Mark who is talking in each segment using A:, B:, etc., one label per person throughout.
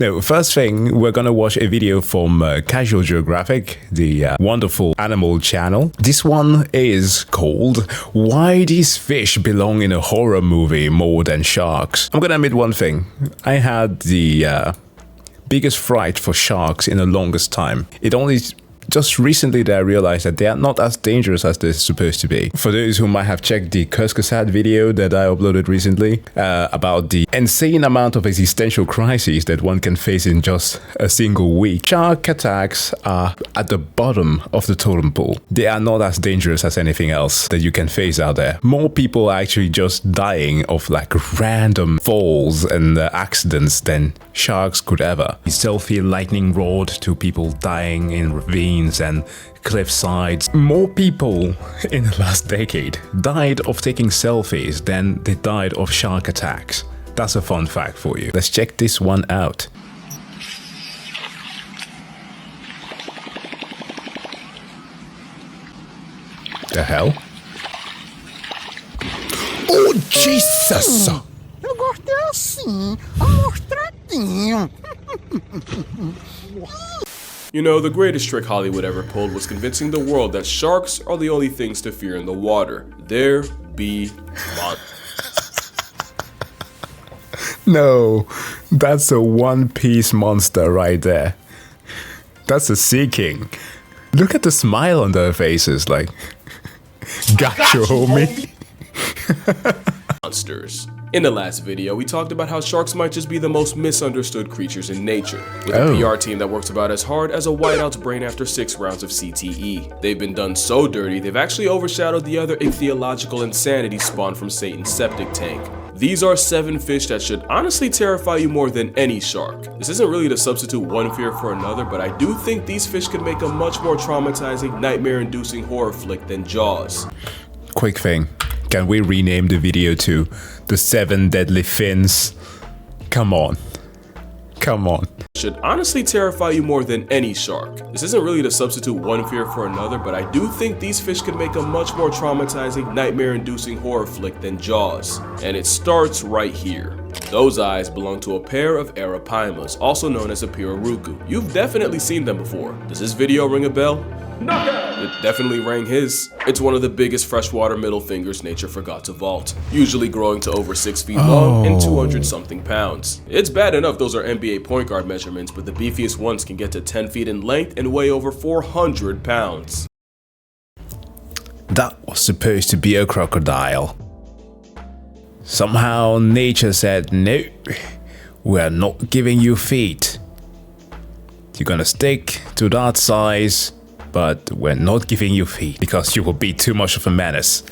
A: No, first thing, we're gonna watch a video from Casual Geographic, the wonderful animal channel. This one is called Why These Fish Belong in a Horror Movie More Than Sharks. I'm gonna admit one thing. I had the biggest fright for sharks in the longest time. It only just recently that I realized that they are not as dangerous as they're supposed to be. For those who might have checked the Kuskasat video that I uploaded recently about the insane amount of existential crises that one can face in just a single week, shark attacks are at the bottom of the totem pole. They are not as dangerous as anything else that you can face out there. More people are actually just dying of like random falls and accidents than sharks could ever. The selfie lightning rod to people dying in ravines and cliff sides. More people in the last decade died of taking selfies than they died of shark attacks. That's a fun fact for you. Let's check this one out. The hell?
B: Oh, Jesus! Eu gostei assim, amostradinho.
C: You know, the greatest trick Hollywood ever pulled was convincing the world that sharks are the only things to fear in the water. There be monsters.
A: No, that's a one-piece monster right there. That's a sea king. Look at the smile on their faces, like, gotcha, homie.
C: Monsters. In the last video, we talked about how sharks might just be the most misunderstood creatures in nature, with a PR team that works about as hard as a whiteout's brain after 6 rounds of CTE. They've been done so dirty, they've actually overshadowed the other ichthyological insanity spawned from Satan's septic tank. These are 7 fish that should honestly terrify you more than any shark. This isn't really to substitute one fear for another, but I do think these fish could make a much more traumatizing, nightmare-inducing horror flick than Jaws.
A: Quick thing. Can we rename the video to The 7 Deadly Fins? Come on. Come on.
C: Should honestly terrify you more than any shark. This isn't really to substitute one fear for another, but I do think these fish could make a much more traumatizing, nightmare-inducing horror flick than Jaws. And it starts right here. Those eyes belong to a pair of Arapaimas, also known as a pirarucu. You've definitely seen them before. Does this video ring a bell? It definitely rang his. It's one of the biggest freshwater middle fingers nature forgot to vault, usually growing to over 6 feet long and 200 something pounds. It's bad enough those are NBA point guard measurements, but the beefiest ones can get to 10 feet in length and weigh over 400 pounds.
A: That was supposed to be a crocodile. Somehow nature said, no, we're not giving you feet. You're gonna stick to that size, but we're not giving you feet because you will be too much of a menace.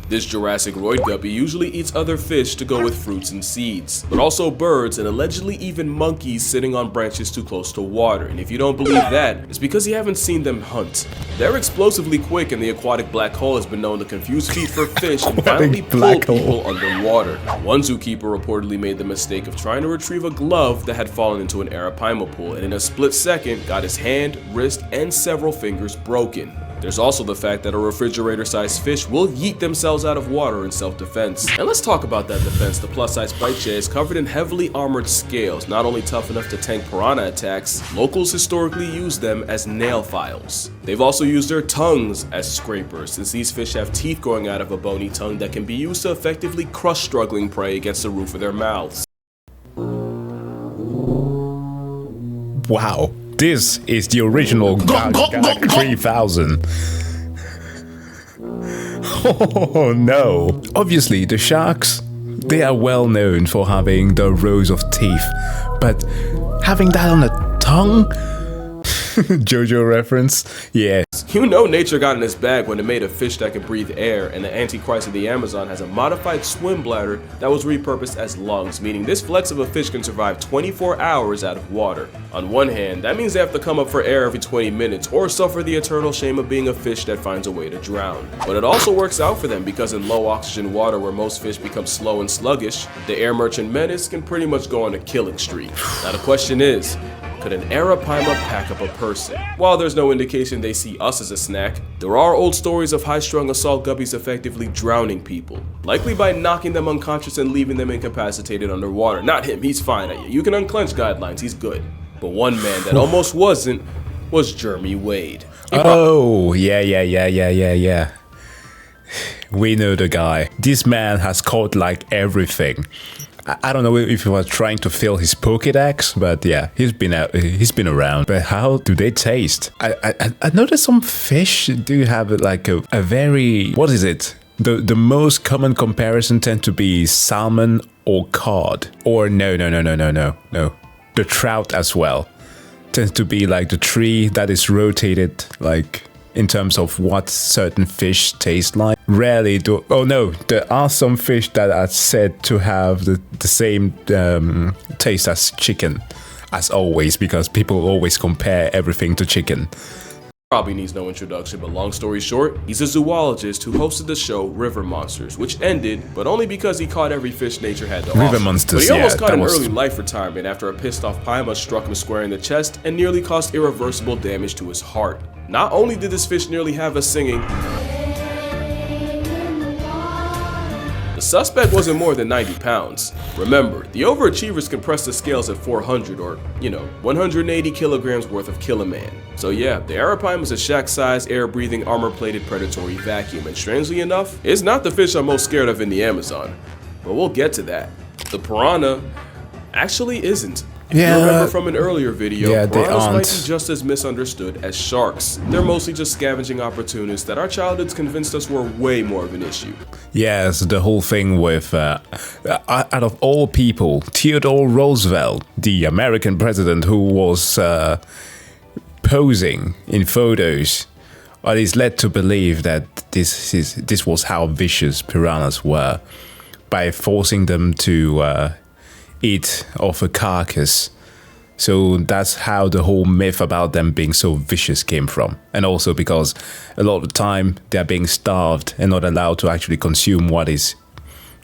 C: This Jurassic roid guppy usually eats other fish to go with fruits and seeds, but also birds and allegedly even monkeys sitting on branches too close to water. And if you don't believe that, it's because you haven't seen them hunt. They're explosively quick, and the aquatic black hole has been known to confuse feet for fish and finally pull people underwater. One zookeeper reportedly made the mistake of trying to retrieve a glove that had fallen into an Arapaima pool, and in a split second got his hand, wrist, and several fingers broken. There's also the fact that a refrigerator-sized fish will yeet themselves out of water in self-defense. And let's talk about that defense. The plus-size bite jay is covered in heavily armored scales, not only tough enough to tank piranha attacks, locals historically use them as nail files. They've also used their tongues as scrapers, since these fish have teeth growing out of a bony tongue that can be used to effectively crush struggling prey against the roof of their mouths.
A: Wow. This is the original Gag 3000. Oh no. Obviously, the sharks, they are well known for having the rows of teeth, but having that on a tongue? JoJo reference? Yeah.
C: You know nature got in its bag when it made a fish that can breathe air, and the Antichrist of the Amazon has a modified swim bladder that was repurposed as lungs, meaning this flex of a fish can survive 24 hours out of water. On one hand, that means they have to come up for air every 20 minutes or suffer the eternal shame of being a fish that finds a way to drown. But it also works out for them because in low oxygen water where most fish become slow and sluggish, the air merchant menace can pretty much go on a killing streak. Now the question is, could an Arapaima pack up a person? While there's no indication they see us as a snack, there are old stories of high-strung assault guppies effectively drowning people, likely by knocking them unconscious and leaving them incapacitated underwater. Not him, he's fine. You can unclench guidelines, he's good. But one man that almost wasn't was Jeremy Wade.
A: Oh, yeah. We know the guy. This man has caught like everything. I don't know if he was trying to fill his Pokédex, but yeah, he's been around. But how do they taste? I noticed some fish do have like a very, what is it? The most common comparison tend to be salmon or cod. Or no. The trout as well. Tends to be like the tree that is rotated like in terms of what certain fish taste like. Rarely do. Oh no, there are some fish that are said to have the same taste as chicken, as always, because people always compare everything to chicken.
C: Probably needs no introduction, but long story short, he's a zoologist who hosted the show River Monsters, which ended, but only because he caught every fish nature had to offer.
A: River Monsters,
C: but he almost caught an early life retirement after a pissed off Paima struck him square in the chest and nearly caused irreversible damage to his heart. Not only did this fish nearly have us singing, the suspect wasn't more than 90 pounds. Remember, the overachievers can press the scales at 400 or, 180 kilograms worth of kill a man. So yeah, the Arapaima is a shack-sized, air-breathing, armor-plated predatory vacuum, and strangely enough, it's not the fish I'm most scared of in the Amazon. But we'll get to that. The piranha actually isn't. If you remember from an earlier video, piranhas might be just as misunderstood as sharks. They're mostly just scavenging opportunists that our childhoods convinced us were way more of an issue.
A: Yes, the whole thing with, out of all people, Theodore Roosevelt, the American president who was posing in photos, is led to believe that this was how vicious piranhas were, by forcing them to eat off a carcass. So that's how the whole myth about them being so vicious came from. And also because a lot of the time they're being starved and not allowed to actually consume what is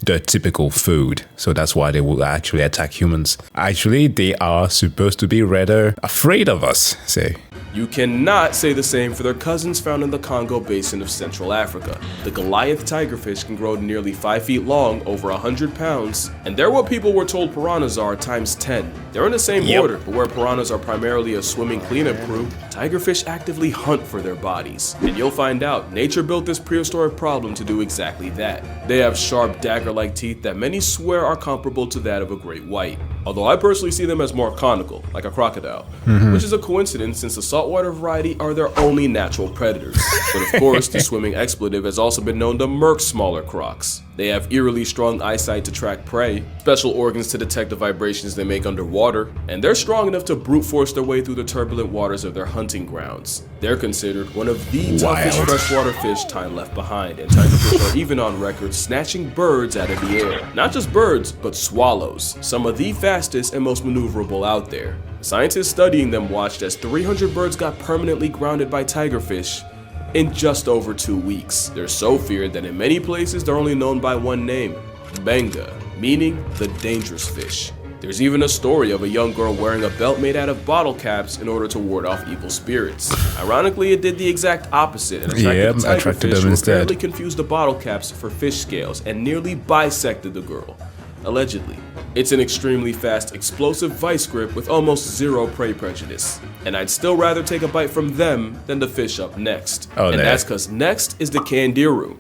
A: the typical food. So that's why they will actually attack humans. Actually, they are supposed to be rather afraid of us, say.
C: You cannot say the same for their cousins found in the Congo basin of Central Africa. The Goliath tigerfish can grow to nearly 5 feet long, over 100 pounds, and they're what people were told piranhas are times 10. They're in the same order, but where piranhas are primarily a swimming cleanup crew, tigerfish actively hunt for their bodies. And you'll find out, nature built this prehistoric problem to do exactly that. They have sharp dagger-like teeth that many swear are comparable to that of a great white. Although I personally see them as more conical, like a crocodile, which is a coincidence since the saltwater variety are their only natural predators. But of course, the swimming expletive has also been known to murk smaller crocs. They have eerily strong eyesight to track prey, special organs to detect the vibrations they make underwater, and they're strong enough to brute force their way through the turbulent waters of their hunting grounds. They're considered one of the toughest freshwater fish time left behind, and tigerfish are even on record snatching birds out of the air. Not just birds, but swallows, some of the fastest and most maneuverable out there. Scientists studying them watched as 300 birds got permanently grounded by tigerfish in just over 2 weeks. They're so feared that in many places they're only known by one name, Benga, meaning the dangerous fish. There's even a story of a young girl wearing a belt made out of bottle caps in order to ward off evil spirits. Ironically, it did the exact opposite and attracted the tigerfish, who apparently confused the bottle caps for fish scales and nearly bisected the girl. Allegedly. It's an extremely fast, explosive vice grip with almost zero prey prejudice. And I'd still rather take a bite from them than the fish up next. And that's cause next is the Candiru.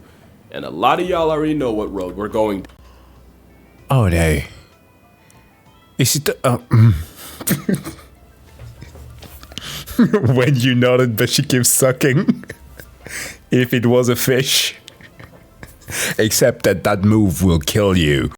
C: And a lot of y'all already know what road we're going down.
A: Oh no. Is it when you nodded but she keeps sucking? If it was a fish. Except that move will kill you.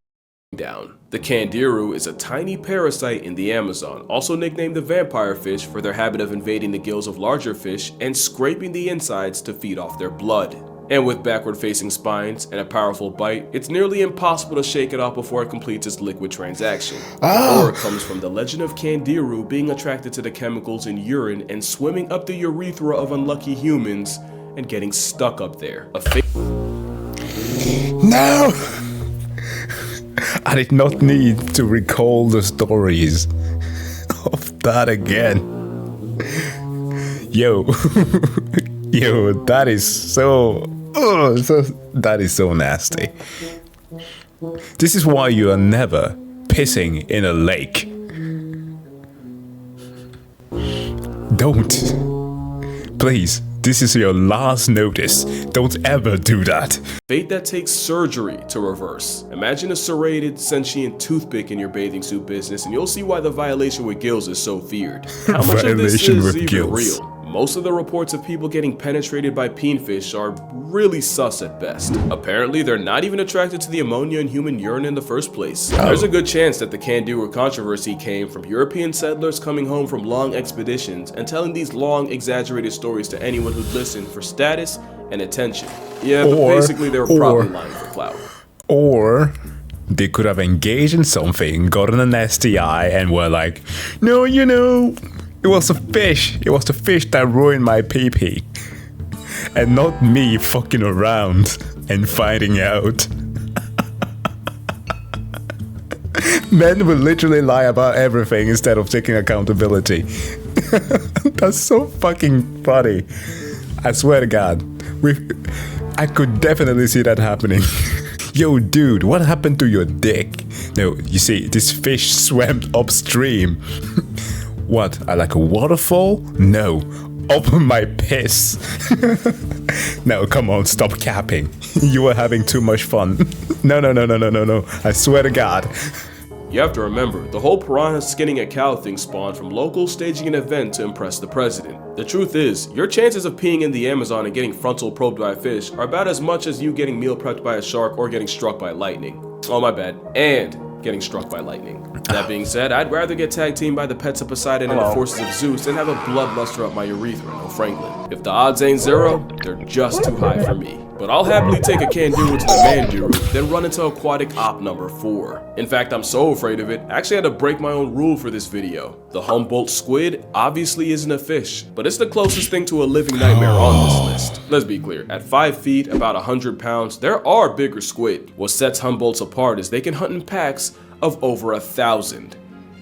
C: The Candiru is a tiny parasite in the Amazon, also nicknamed the vampire fish for their habit of invading the gills of larger fish and scraping the insides to feed off their blood. And with backward-facing spines and a powerful bite, it's nearly impossible to shake it off before it completes its liquid transaction. The horror comes from the legend of Candiru being attracted to the chemicals in urine and swimming up the urethra of unlucky humans and getting stuck up there.
A: No! I did not need to recall the stories of that again. Yo. Yo, that is so... that is so nasty. This is why you are never pissing in a lake. Don't. Please, this is your last notice. Don't ever do that.
C: Fate that takes surgery to reverse. Imagine a serrated, sentient toothpick in your bathing suit business, and you'll see why the violation with gills is so feared. How much of this is even real? Most of the reports of people getting penetrated by peenfish are really sus at best. Apparently, they're not even attracted to the ammonia in human urine in the first place. There's a good chance that the Candiru controversy came from European settlers coming home from long expeditions and telling these long, exaggerated stories to anyone who'd listen for status and attention. Yeah, but basically they were probably lying for clout.
A: Or they could have engaged in something, gotten an STI, and were like, no, you know, it was a fish. It was the fish that ruined my pee-pee. And not me fucking around and finding out. Men will literally lie about everything instead of taking accountability. That's so fucking funny. I swear to God. I could definitely see that happening. Yo, dude, what happened to your dick? No, you see, this fish swam upstream. What, like a waterfall? No, up my piss. No, come on, stop capping. You were having too much fun. No. I swear to God.
C: You have to remember, the whole piranha skinning a cow thing spawned from locals staging an event to impress the president. The truth is, your chances of peeing in the Amazon and getting frontal probed by a fish are about as much as you getting meal prepped by a shark or getting struck by lightning. Oh, my bad. And getting struck by lightning. That being said, I'd rather get tag teamed by the pets of Poseidon and the forces of Zeus than have a bloodluster up my urethra, no Franklin. If the odds ain't zero, they're just too high for me. But I'll happily take a Candiru to the Mandiru, then run into aquatic op number 4. In fact, I'm so afraid of it, I actually had to break my own rule for this video. The Humboldt squid obviously isn't a fish, but it's the closest thing to a living nightmare on this list. Let's be clear, at 5 feet, about 100 pounds, there are bigger squid. What sets Humboldts apart is they can hunt in packs of over 1,000.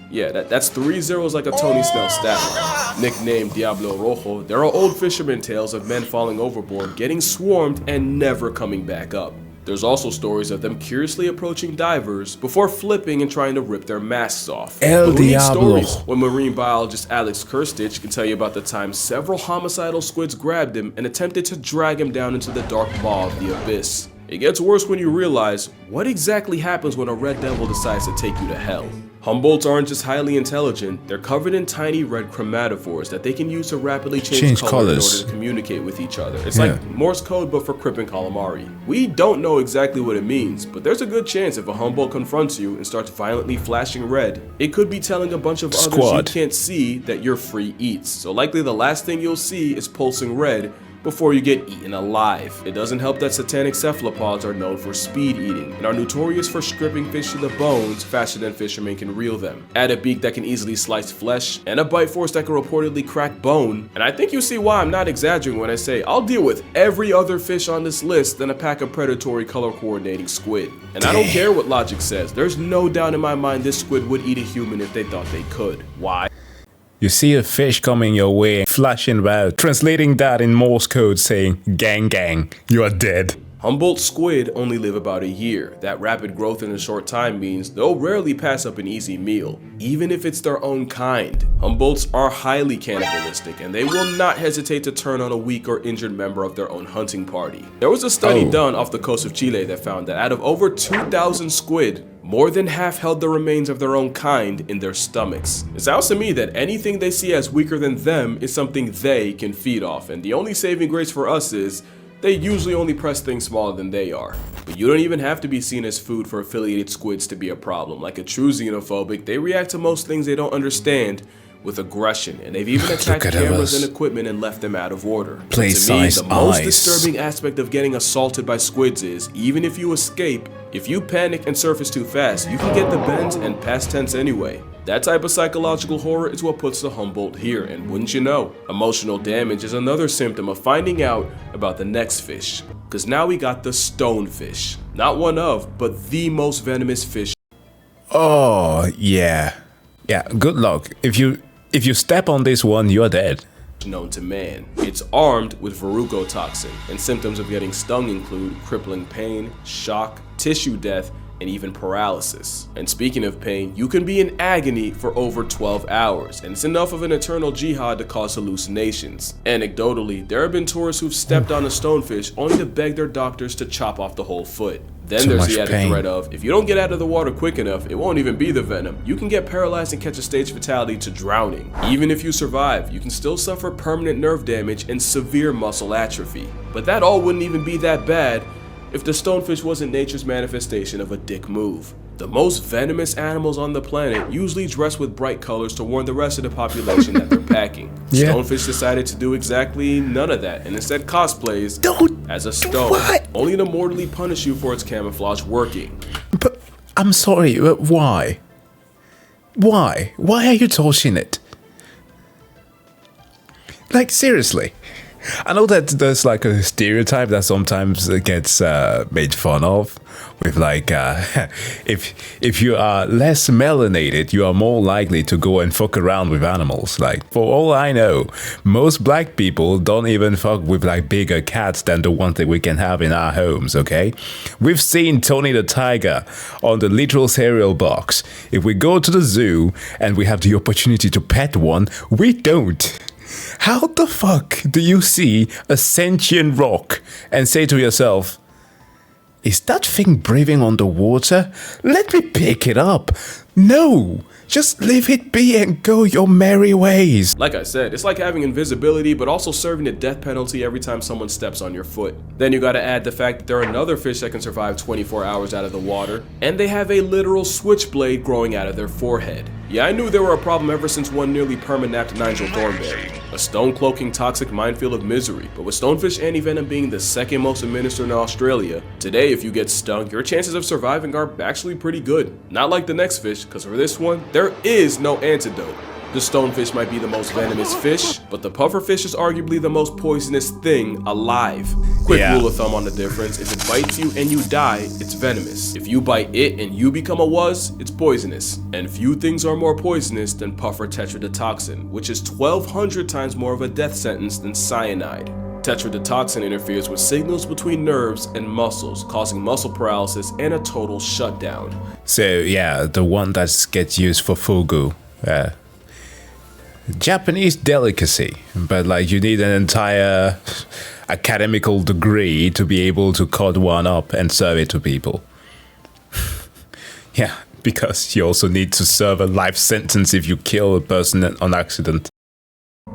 C: Yeah, that's 3 zeros like a Tony Snell stat line. Nicknamed Diablo Rojo, there are old fisherman tales of men falling overboard, getting swarmed, and never coming back up. There's also stories of them curiously approaching divers before flipping and trying to rip their masks off.
A: El Diablo.
C: Stories when marine biologist Alex Kirstich can tell you about the time several homicidal squids grabbed him and attempted to drag him down into the dark maw of the abyss. It gets worse when you realize what exactly happens when a red devil decides to take you to hell. Humboldts aren't just highly intelligent, they're covered in tiny red chromatophores that they can use to rapidly change color in order to communicate with each other. It's like Morse code but for Crip and calamari. We don't know exactly what it means, but there's a good chance if a Humboldt confronts you and starts violently flashing red, it could be telling a bunch of others you can't see that you're free eats. So likely the last thing you'll see is pulsing red before you get eaten alive. It doesn't help that satanic cephalopods are known for speed eating and are notorious for stripping fish to the bones faster than fishermen can reel them. Add a beak that can easily slice flesh and a bite force that can reportedly crack bone, and I think you see why I'm not exaggerating when I say I'll deal with every other fish on this list than a pack of predatory color coordinating squid. And I don't care what logic says, there's no doubt in my mind this squid would eat a human if they thought they could. Why?
A: You see a fish coming your way, flashing red, translating that in Morse code saying, gang gang, you are dead.
C: Humboldt squid only live about a year. That rapid growth in a short time means they'll rarely pass up an easy meal, even if it's their own kind. Humboldts are highly cannibalistic, and they will not hesitate to turn on a weak or injured member of their own hunting party. There was a study done off the coast of Chile that found that out of over 2,000 squid, more than half held the remains of their own kind in their stomachs. It sounds to me that anything they see as weaker than them is something they can feed off, and the only saving grace for us is they usually only press things smaller than they are. But you don't even have to be seen as food for affiliated squids to be a problem. Like a true xenophobic, they react to most things they don't understand with aggression, and they've even attacked cameras and equipment and left them out of order. To me, the most disturbing aspect of getting assaulted by squids is, even if you escape, if you panic and surface too fast, you can get the bends and past tense anyway. That type of psychological horror is what puts the Humboldt here, and wouldn't you know, emotional damage is another symptom of finding out about the next fish. Cause now we got the stonefish. Not one of, but the most venomous fish.
A: Oh, yeah. Yeah, good luck. If If you step on this one, you're dead.
C: Known to man. It's armed with verrucotoxin, and symptoms of getting stung include crippling pain, shock, tissue death, and even paralysis. And speaking of pain, you can be in agony for over 12 hours, and it's enough of an eternal jihad to cause hallucinations. Anecdotally, there have been tourists who've stepped on a stonefish only to beg their doctors to chop off the whole foot. Then there's the added threat of, if you don't get out of the water quick enough, it won't even be the venom. You can get paralyzed and catch a stage fatality to drowning. Even if you survive, you can still suffer permanent nerve damage and severe muscle atrophy. But that all wouldn't even be that bad if the stonefish wasn't nature's manifestation of a dick move. The most venomous animals on the planet usually dress with bright colors to warn the rest of the population that they're packing. Yeah. Stonefish decided to do exactly none of that and instead cosplays as a stone, only to mortally punish you for its camouflage working.
A: But I'm sorry, but why? Why? Why are you touching it? Like, seriously. I know that there's like a stereotype that sometimes gets made fun of with like if you are less melanated, you are more likely to go and fuck around with animals. Like, for all I know, most black people don't even fuck with like bigger cats than the ones that we can have in our homes, okay? We've seen Tony the Tiger on the literal cereal box. If we go to the zoo and we have the opportunity to pet one, we don't. How the fuck do you see a sentient rock and say to yourself, is that thing breathing underwater? Let me pick it up. No, just leave it be and go your merry ways.
C: Like I said, it's like having invisibility but also serving the death penalty every time someone steps on your foot. Then you gotta add the fact that there are another fish that can survive 24 hours out of the water, and they have a literal switchblade growing out of their forehead. Yeah, I knew they were a problem ever since one nearly perma-napped Nigel Thornberry. A stone-cloaking toxic minefield of misery, but with stonefish anti-venom being the second most administered in Australia, today if you get stung, your chances of surviving are actually pretty good. Not like the next fish, because for this one, there is no antidote. The stonefish might be the most venomous fish, but the pufferfish is arguably the most poisonous thing alive. Quick rule of thumb on the difference: if it bites you and you die, it's venomous. If you bite it and you become a wuzz, it's poisonous. And few things are more poisonous than puffer tetrodotoxin, which is 1,200 times more of a death sentence than cyanide. Tetrodotoxin interferes with signals between nerves and muscles, causing muscle paralysis and a total shutdown.
A: So yeah, the one that gets used for fugu. Japanese delicacy, but like you need an entire academical degree to be able to cut one up and serve it to people. Yeah, because you also need to serve a life sentence if you kill a person on accident.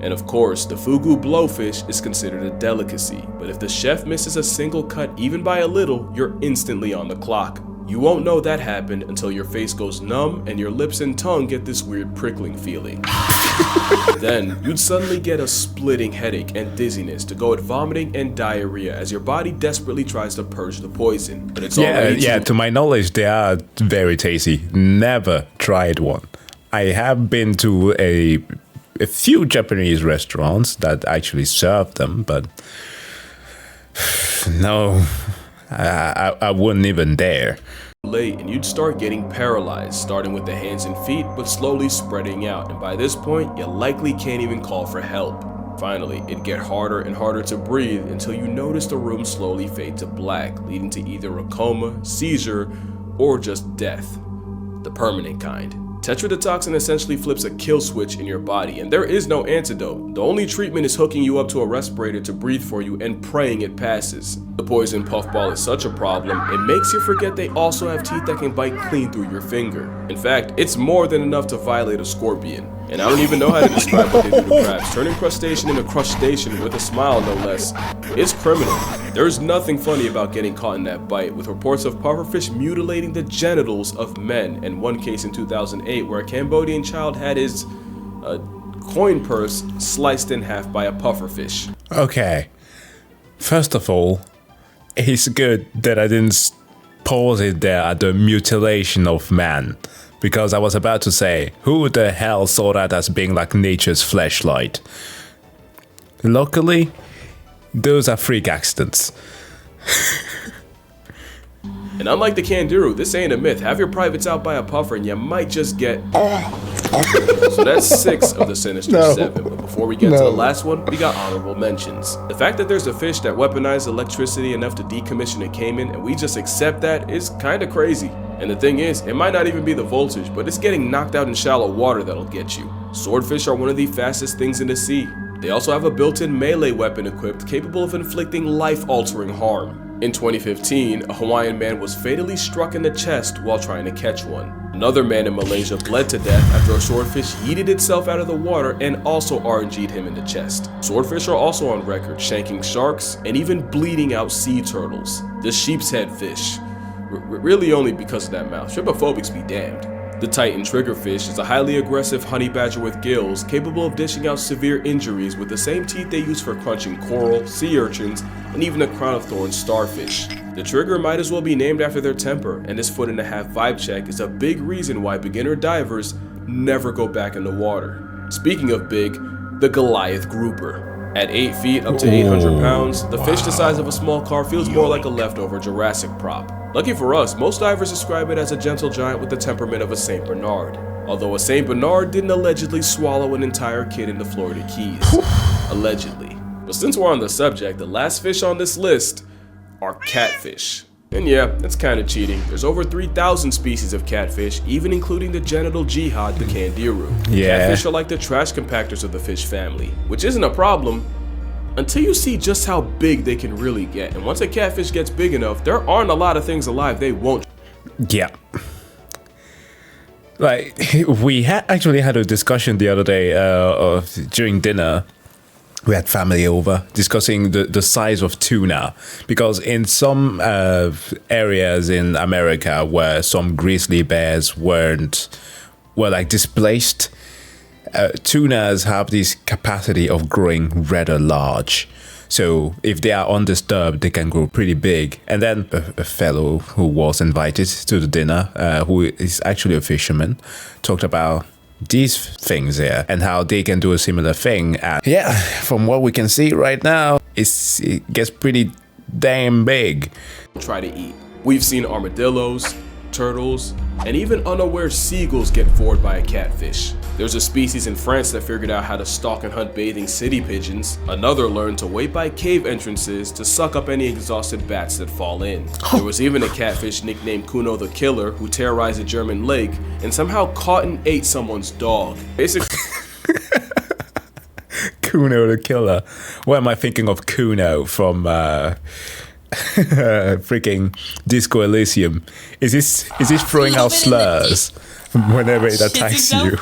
C: And of course, the fugu blowfish is considered a delicacy, but if the chef misses a single cut even by a little, you're instantly on the clock. You won't know that happened until your face goes numb and your lips and tongue get this weird prickling feeling. Then, you'd suddenly get a splitting headache and dizziness to go at vomiting and diarrhea as your body desperately tries to purge the poison. But it's
A: to my knowledge, they are very tasty. Never tried one. I have been to a few Japanese restaurants that actually serve them, but no, I wouldn't even dare.
C: Late and you'd start getting paralyzed, starting with the hands and feet but slowly spreading out, and by this point you likely can't even call for help. Finally, it'd get harder and harder to breathe until you notice the room slowly fade to black, leading to either a coma, seizure, or just death. The permanent kind. Tetrodotoxin essentially flips a kill switch in your body, and there is no antidote. The only treatment is hooking you up to a respirator to breathe for you and praying it passes. The poison puffball is such a problem, it makes you forget they also have teeth that can bite clean through your finger. In fact, it's more than enough to violate a scorpion. And I don't even know how to describe what they do to crabs. Turning crustacean into crustacean with a smile, no less. It's criminal. There's nothing funny about getting caught in that bite, with reports of pufferfish mutilating the genitals of men, and one case in 2008 where a Cambodian child had his coin purse sliced in half by a pufferfish.
A: Okay. First of all, it's good that I didn't pause it there at the mutilation of man. Because I was about to say, who the hell saw that as being like nature's fleshlight? Luckily, those are freak accidents.
C: And unlike the Candiru, this ain't a myth. Have your privates out by a puffer and you might just get... So that's 6 of the sinister 7, but before we get to the last one, we got honorable mentions. The fact that there's a fish that weaponized electricity enough to decommission a caiman and we just accept that is kinda crazy. And the thing is, it might not even be the voltage, but it's getting knocked out in shallow water that'll get you. Swordfish are one of the fastest things in the sea. They also have a built-in melee weapon equipped capable of inflicting life-altering harm. In 2015, a Hawaiian man was fatally struck in the chest while trying to catch one. Another man in Malaysia bled to death after a swordfish yeeted itself out of the water and also RNG'd him in the chest. Swordfish are also on record shanking sharks and even bleeding out sea turtles. The sheep's head fish. Really only because of that mouth. Trypophobics be damned. The Titan triggerfish is a highly aggressive honey badger with gills capable of dishing out severe injuries with the same teeth they use for crunching coral, sea urchins, and even a crown of thorns starfish. The trigger might as well be named after their temper, and this 1.5-foot vibe check is a big reason why beginner divers never go back in the water. Speaking of big, the Goliath grouper. At 8 feet up to 800 pounds, the fish the size of a small car feels more like a leftover Jurassic prop. Lucky for us, most divers describe it as a gentle giant with the temperament of a St. Bernard. Although a St. Bernard didn't allegedly swallow an entire kid in the Florida Keys. Allegedly. But since we're on the subject, the last fish on this list are catfish. And yeah, that's kinda cheating. There's over 3,000 species of catfish, even including the genital jihad, the Candiru. Catfish are like the trash compactors of the fish family, which isn't a problem until you see just how big they can really get. And once a catfish gets big enough, there aren't a lot of things alive they won't.
A: Yeah. Like, we actually had a discussion the other day during dinner. We had family over discussing the size of tuna, because in some areas in America where some grizzly bears were like displaced, tunas have this capacity of growing rather large. So if they are undisturbed, they can grow pretty big. And then a fellow who was invited to the dinner, who is actually a fisherman, talked about these things here and how they can do a similar thing. And yeah, from what we can see right now, it gets pretty damn big.
C: Try to eat. We've seen armadillos, turtles, and even unaware seagulls get bored by a catfish. There's a species in France that figured out how to stalk and hunt bathing city pigeons. Another learned to wait by cave entrances to suck up any exhausted bats that fall in. There was even a catfish nicknamed Kuno the Killer who terrorized a German lake and somehow caught and ate someone's dog. Basically,
A: Kuno the Killer. What am I thinking of Kuno from freaking Disco Elysium? Is this throwing out slurs whenever it attacks you?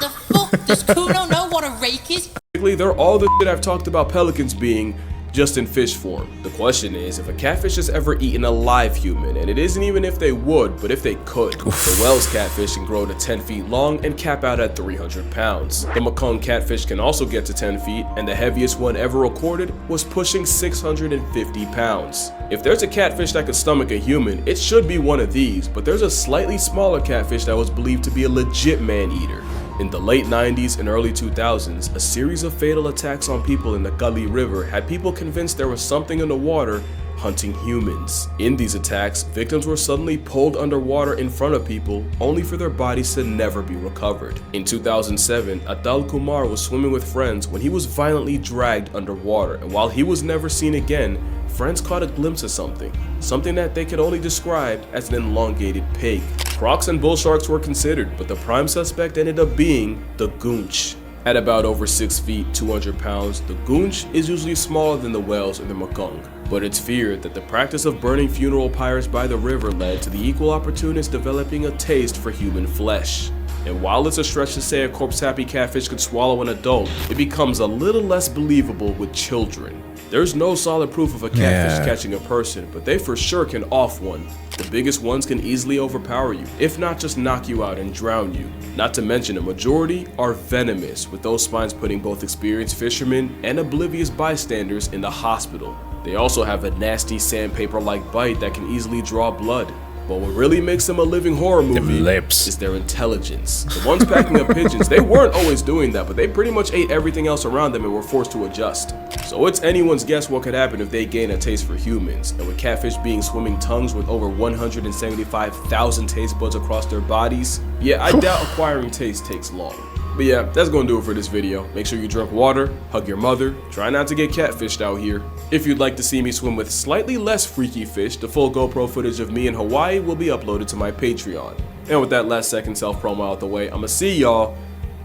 D: Does Kuno know what a rake is?
C: they're all the shit I've talked about pelicans being, just in fish form. The question is if a catfish has ever eaten a live human, and it isn't even if they would, but if they could. The Wells catfish can grow to 10 feet long and cap out at 300 pounds. The Mekong catfish can also get to 10 feet, and the heaviest one ever recorded was pushing 650 pounds. If there's a catfish that could stomach a human, it should be one of these, but there's a slightly smaller catfish that was believed to be a legit man-eater. In the late 90s and early 2000s, a series of fatal attacks on people in the Gully River had people convinced there was something in the water hunting humans. In these attacks, victims were suddenly pulled underwater in front of people, only for their bodies to never be recovered. In 2007, Atal Kumar was swimming with friends when he was violently dragged underwater, and while he was never seen again, friends caught a glimpse of something that they could only describe as an elongated pig. Crocs and bull sharks were considered, but the prime suspect ended up being the goonch. At about over 6 feet, 200 pounds, the goonch is usually smaller than the whales in the Mekong, but it's feared that the practice of burning funeral pyres by the river led to the equal opportunists developing a taste for human flesh. And while it's a stretch to say a corpse-happy catfish could swallow an adult, it becomes a little less believable with children. There's no solid proof of a catfish catching a person, but they for sure can off one. The biggest ones can easily overpower you, if not just knock you out and drown you. Not to mention a majority are venomous, with those spines putting both experienced fishermen and oblivious bystanders in the hospital. They also have a nasty sandpaper-like bite that can easily draw blood. But what really makes them a living horror movie
A: lips.
C: is their intelligence. The ones packing up pigeons, they weren't always doing that, but they pretty much ate everything else around them and were forced to adjust. So it's anyone's guess what could happen if they gain a taste for humans. And with catfish being swimming tongues with over 175,000 taste buds across their bodies, yeah, I doubt acquiring taste takes long. But yeah, that's gonna do it for this video. Make sure you drink water, hug your mother, try not to get catfished out here. If you'd like to see me swim with slightly less freaky fish, the full GoPro footage of me in Hawaii will be uploaded to my Patreon. And with that last second self-promo out the way, I'ma see y'all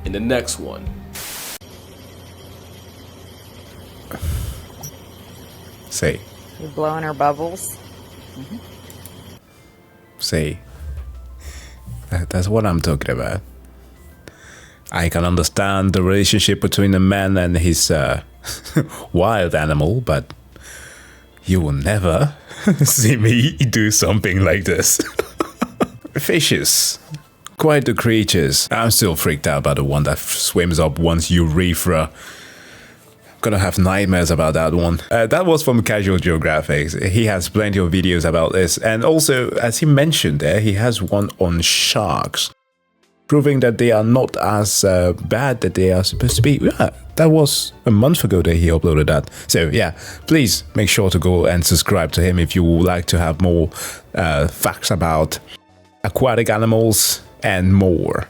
C: in the next one.
A: Say.
E: You blowing her bubbles?
A: Say. That's what I'm talking about. I can understand the relationship between a man and his wild animal, but you will never see me do something like this. Fishes. Quite the creatures. I'm still freaked out about the one that swims up one's urethra. Gonna have nightmares about that one. That was from Casual Geographic. He has plenty of videos about this. And also, as he mentioned there, he has one on sharks, proving that they are not as bad that they are supposed to be. Yeah, that was a month ago that he uploaded that. So yeah, please make sure to go and subscribe to him if you would like to have more facts about aquatic animals and more.